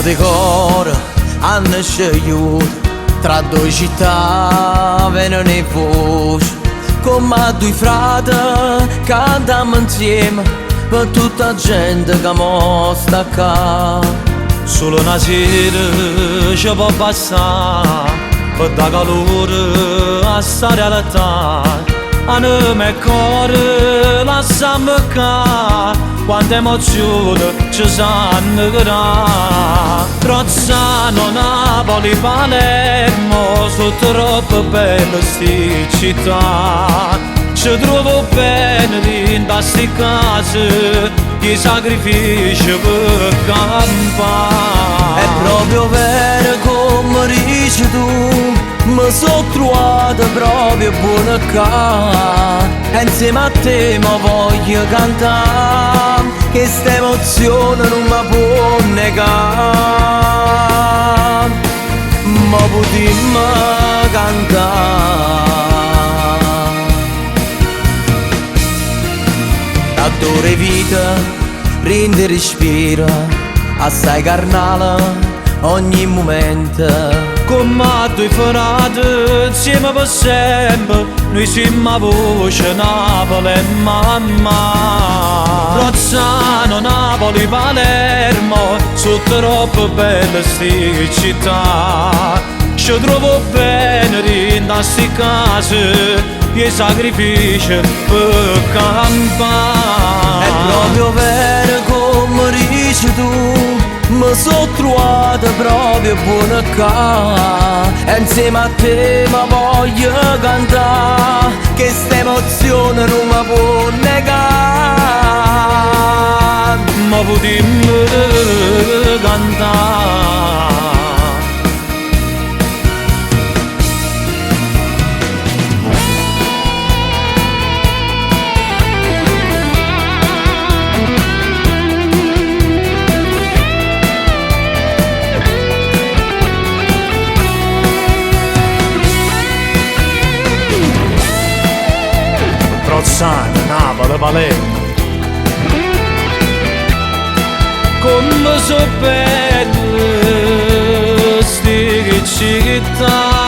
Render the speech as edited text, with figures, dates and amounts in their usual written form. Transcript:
di cuore hanno scegliuto tra due città, vengono in voce come due frati, cantiamo insieme per tutta gente che mo sta qua. Solo una sera ci può bastare per dare calore a sta realtà. Anima e cuore lasciamo qua, quante emozioni ci sanno creare. Rozzano, Napoli, Palermo, sono troppo belle sti città. Ci trovo bene in queste case, i sacrifici per campare. È proprio vero come dici tu, mi sono trovata proprio buona qua. E insieme a te mi voglio cantare, che sta emozione non mi può negare. Ma potremmo cantare da dove vita rende respiro, assai carnale ogni momento. Come due frati insieme per sempre, noi siamo a voce Napoli e mamma. Rozzano, Napoli, Palermo, sono troppo belle sti città. Ci trovo bene in queste case, i sacrifici per campare. È proprio vero come dici tu, mi sono trovata proprio buona qua. E insieme a te mi voglio cantare, che sta emozione non mi può negare. Ma potremmo cantare. Rozzano, Napoli, Palermo, come so belle sti città.